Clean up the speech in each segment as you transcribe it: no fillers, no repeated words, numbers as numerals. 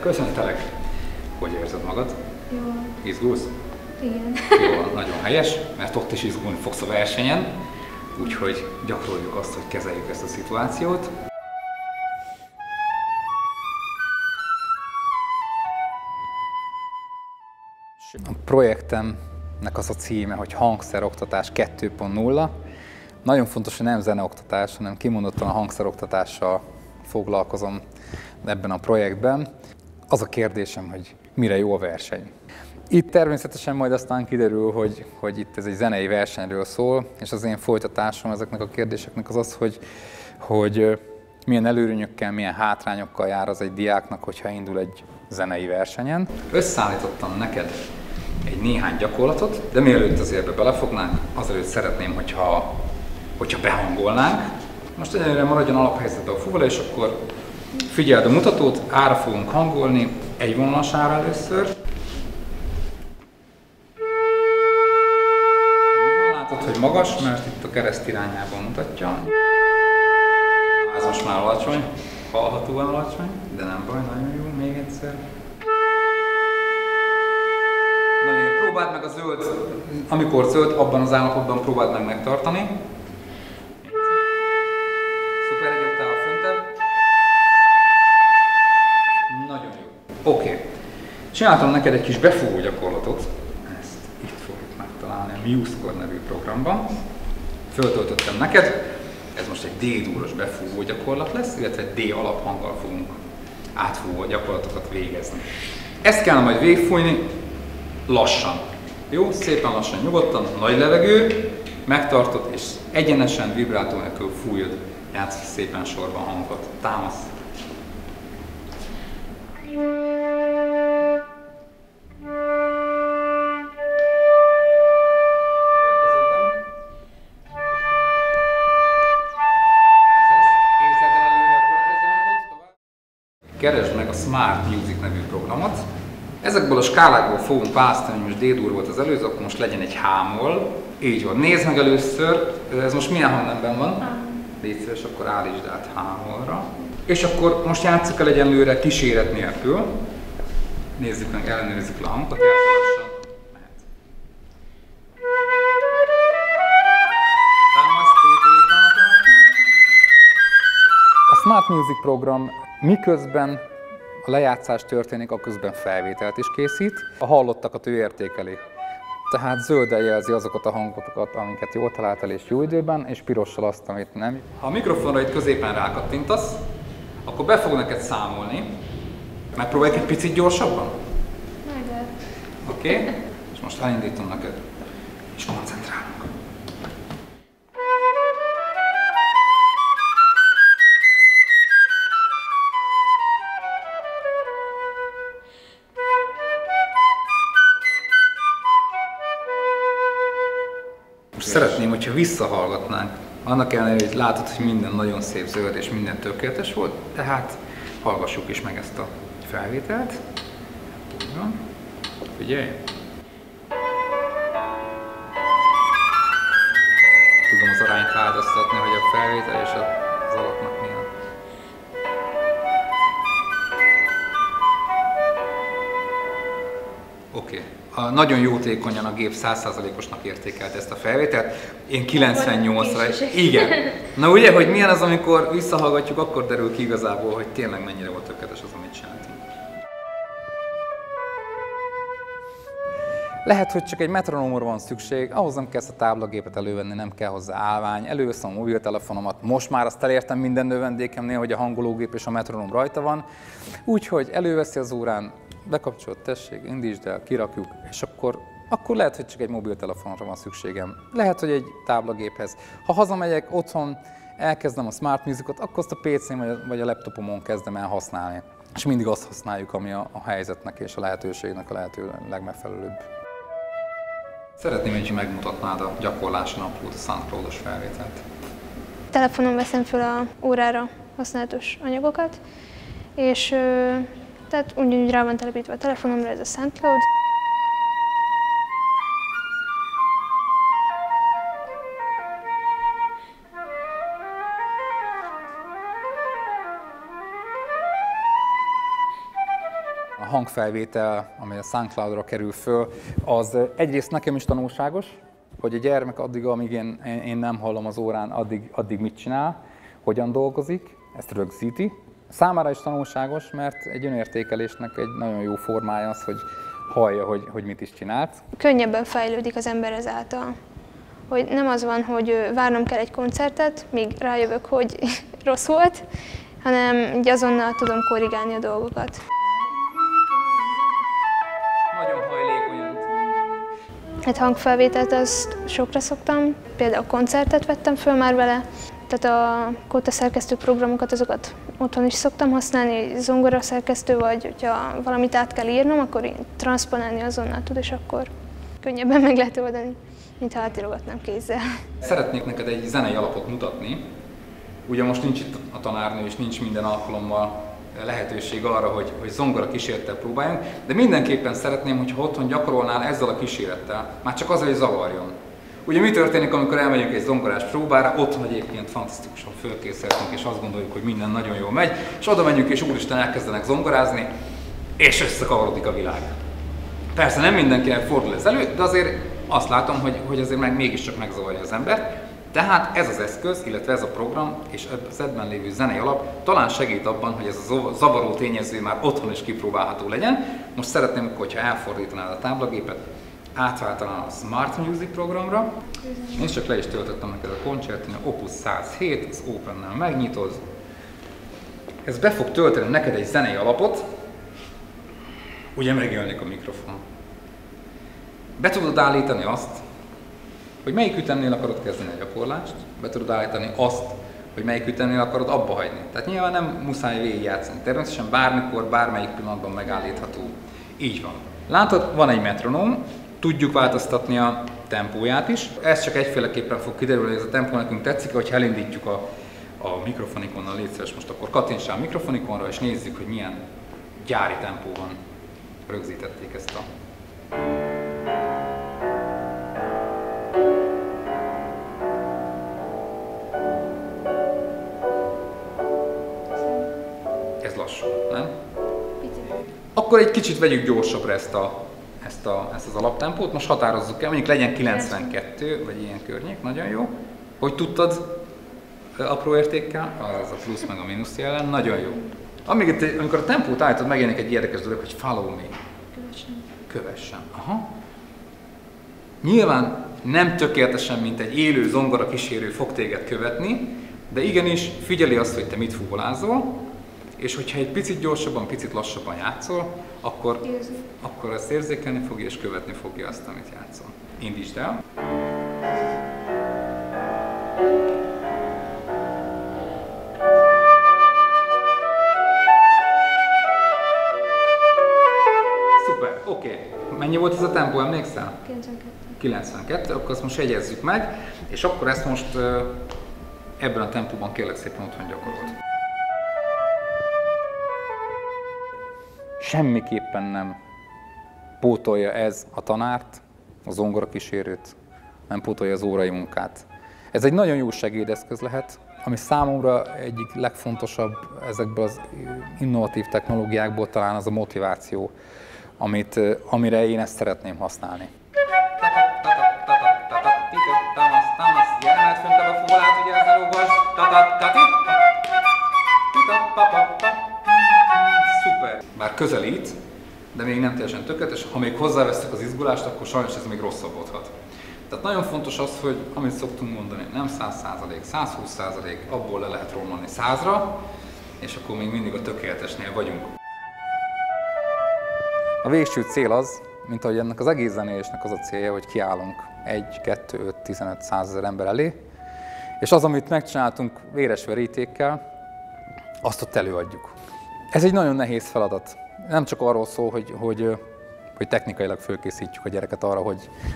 Köszöntelek! Hogy érzed magad? Jó. Izgulsz? Igen. Jó, nagyon helyes, mert ott is izgulni fogsz a versenyen, úgyhogy gyakoroljuk azt, hogy kezeljük ezt a szituációt. A projektemnek az a címe, hogy Hangszeroktatás 2.0. Nagyon fontos, hogy nem zeneoktatás, hanem kimondottan a hangszeroktatással foglalkozom ebben a projektben. Az a kérdésem, hogy mire jó a verseny. Itt természetesen majd aztán kiderül, hogy itt ez egy zenei versenyről szól, és az én folytatásom ezeknek a kérdéseknek az az, hogy milyen előnyökkel, milyen hátrányokkal jár az egy diáknak, hogyha indul egy zenei versenyen. Összeállítottam neked egy néhány gyakorlatot, de mielőtt azért belefognánk, azelőtt szeretném, hogyha behangolnánk. Most egyelőre maradjon alaphelyzetben a fuvola, és akkor figyeld a mutatót, ára fogunk hangolni, egy vonalas ára először. Látod, hogy magas, mert itt a kereszt irányában mutatja. Ez most már alacsony, hallhatóan alacsony, de nem baj, nagyon jó, még egyszer. Nagyon jó, próbáld meg a zöld, amikor zöld, abban az állapotban próbáld meg megtartani. Szuper, egy oktával föntebb. Nagyon jó. Oké. Csináltam neked egy kis befúvó gyakorlatot. Ezt itt fogjuk megtalálni a MuseCore nevű programban. Föltöltöttem neked. Ez most egy D-dúros befúvó gyakorlat lesz, illetve egy D alaphanggal fogunk átfúvó gyakorlatokat végezni. Ezt kell majd végigfújni lassan. Jó? Szépen lassan, nyugodtan, nagy levegő, megtartod és egyenesen, vibrátó nélkül fújod. Játsz szépen sorban hangokat. Támasz! Keresd meg a Smart Music nevű programot. Ezekből a skálákból fogunk választani, hogy most D-dur volt az előző, akkor most legyen egy H-moll. Így van. Nézd meg először, ez most milyen hangnemben van? Légy szíves, akkor állítsd át H-mollra. És akkor most játsszuk el egyenlőre kíséret nélkül. Nézzük meg, ellenőrizzük le a hangot, lassan. Mehet. A Smart Music program miközben a lejátszás történik, aközben felvételt is készít. A hallottakat ő értékeli. Tehát zölddel jelzi azokat a hangokat, amiket jól találtál és jó időben, és pirossal azt, amit nem. Ha a mikrofonra itt középen rákattintasz, akkor be fog neked számolni. Megpróbáljuk egy picit gyorsabban? Majd. Oké? És most elindítom neked, és koncentrálunk. Most szeretném, hogyha visszahallgatnánk. Annak ellenére, hogy látod, hogy minden nagyon szép zöld és minden tökéletes volt, tehát hallgassuk is meg ezt a felvételt. Úgy van. Figyelj! Tudom az arányt változtatni, hogy a felvétel és az alapnak milyen. Oké. Nagyon jótékonyan a gép 100%-osnak értékelt ezt a felvételt. Én 98-ra. Igen. Na ugye, hogy milyen az, amikor visszahallgatjuk, akkor derül ki igazából, hogy tényleg mennyire volt tökéletes az, amit csináltunk. Lehet, hogy csak egy metronómra van szükség, ahhoz nem kell ezt a táblagépet elővenni, nem kell hozzá állvány, előveszem a mobiltelefonomat, most már azt elértem minden növendékemnél, hogy a hangológép és a metronóm rajta van, úgyhogy előveszi az órán, bekapcsolod, tessék, indítsd el, kirakjuk, és akkor lehet, hogy csak egy mobiltelefonra van szükségem. Lehet, hogy egy táblagéphez. Ha hazamegyek, otthon elkezdem a Smart Musicot, akkor azt a PC-n vagy a laptopomon kezdem el használni. És mindig azt használjuk, ami a helyzetnek és a lehetőségnek a lehető legmegfelelőbb. Szeretném, hogy megmutatnád a gyakorlási napot, a SoundCloud-os felvételt. Telefonon veszem fel a órára használatos anyagokat, és tehát ugyanúgy rá van telepítve a telefonomra ez a SoundCloud. hangfelvétel, ami a SoundCloud-ra kerül föl, az egyrészt nekem is tanulságos, hogy a gyermek addig, amíg én nem hallom az órán, addig mit csinál, hogyan dolgozik, ezt rögzíti. Számára is tanulságos, mert egy önértékelésnek egy nagyon jó formája az, hogy hallja, hogy mit is csinált. Könnyebben fejlődik az ember ezáltal. Hogy nem az van, hogy várnom kell egy koncertet, míg rájövök, hogy rossz volt, hanem így azonnal tudom korrigálni a dolgokat. Nagyon hajlékonyan. Egy hangfelvételt azt sokra szoktam, például koncertet vettem föl már vele, tehát a kóta szerkesztő programokat, azokat otthon is szoktam használni, zongora szerkesztő, vagy hogyha valamit át kell írnom, akkor én transzponálni azonnal tud, és akkor könnyebben meg lehet oldani, mintha átírogatnám kézzel. Szeretnék neked egy zenei alapot mutatni. Ugye most nincs itt a tanárnő, és nincs minden alkalommal lehetőség arra, hogy zongora kísérettel próbáljunk, de mindenképpen szeretném, hogyha otthon gyakorolnál ezzel a kísérettel, már csak azért, hogy zavarjon. Ugye mi történik, amikor elmegyünk egy zongorás próbára, otthon egyébként fantasztikusan fölkészültünk, és azt gondoljuk, hogy minden nagyon jól megy, és oda menjünk, és úristen elkezdenek zongorázni, és összekavarodik a világ. Persze nem mindenkinek fordul ez elő, de azért azt látom, hogy azért mégiscsak megzavarja az embert. Tehát ez az eszköz, illetve ez a program és az ebben lévő zenei alap talán segít abban, hogy ez a zavaró tényező már otthon is kipróbálható legyen. Most szeretném, hogyha elfordítanád a táblagépet, átváltanál a Smart Music programra. Én csak le is töltöttem neked a Concertina Opus 107, az Open-nel megnyitod. Ez be fog tölteni neked egy zenei alapot, ugye megjelenik a mikrofon. Be tudod állítani azt, hogy melyik ütemnél akarod kezdeni a gyakorlást, be tudod állítani azt, hogy melyik ütemnél akarod abba hagyni. Tehát nyilván nem muszáj végigjátszani. Természetesen bármikor, bármelyik pillanatban megállítható. Így van. Látod, van egy metronóm, tudjuk változtatni a tempóját is. Ez csak egyféleképpen fog kiderülni, hogy ez a tempó nekünk tetszik, hogyha elindítjuk a mikrofonikonnal, légy szíves, most akkor kattintsál a mikrofonikonra, és nézzük, hogy milyen gyári tempóban rögzítették ezt a... Ez lassú, nem? Akkor egy kicsit vegyük gyorsabbra ezt az alaptempót, most határozzuk el, mondjuk legyen 92, vagy ilyen környék, nagyon jó. Hogy tudtad apró értékkel? Az a plusz meg a mínusz jelen, nagyon jó. Amikor a tempót állítod, megjelenik egy érdekes dolog, hogy follow me. Kövessen. Aha. Nyilván nem tökéletesen, mint egy élő zongora kísérő fog téged követni, de igenis figyeli azt, hogy te mit fuvolázol, és hogyha egy picit gyorsabban, picit lassabban játszol, akkor ezt érzékelni fogja és követni fogja azt, amit játszol. Indítsd el. Szuper, oké. Mennyi volt ez a tempó, emlékszel? 92. 92, akkor azt most jegyezzük meg, és akkor ezt most ebben a tempóban kérlek szépen otthon gyakorold. Semmiképpen nem pótolja ez a tanárt, a zongorakísérőt, nem pótolja az órai munkát. Ez egy nagyon jó segédeszköz lehet, ami számomra egyik legfontosabb ezekből az innovatív technológiákból talán az a motiváció, amire én ezt szeretném használni. Gyere, föntebb a fuvolát, ugye ez elugos. Szuper! Bár közelít, de még nem teljesen tökéletes. Ha még hozzáveszünk az izgulást, akkor sajnos ez még rosszabbodhat. Tehát nagyon fontos az, hogy amit szoktunk mondani, nem 100%, 120%, abból le lehet romlani 100-ra, és akkor még mindig a tökéletesnél vagyunk. A végső cél az, mint ahogy ennek az egész zenélésnek az a célja, hogy kiállunk 1, 2, 5, 15, 100 000 ember elé, és az, amit megcsináltunk véres verítékkel, azt ott előadjuk. Ez egy nagyon nehéz feladat. Nem csak arról szól, hogy technikailag fölkészítjük a gyereket arra,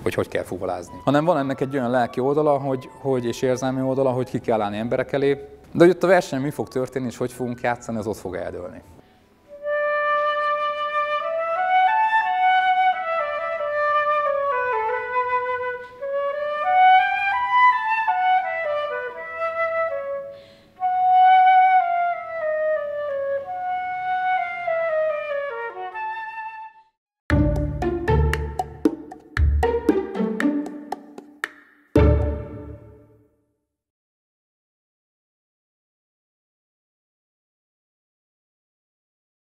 hogy kell fuvolázni, hanem van ennek egy olyan lelki oldala, és érzelmi oldala, hogy ki kell állni emberek elé, de hogy ott a versenyen mi fog történni és hogy fogunk játszani, az ott fog eldőlni.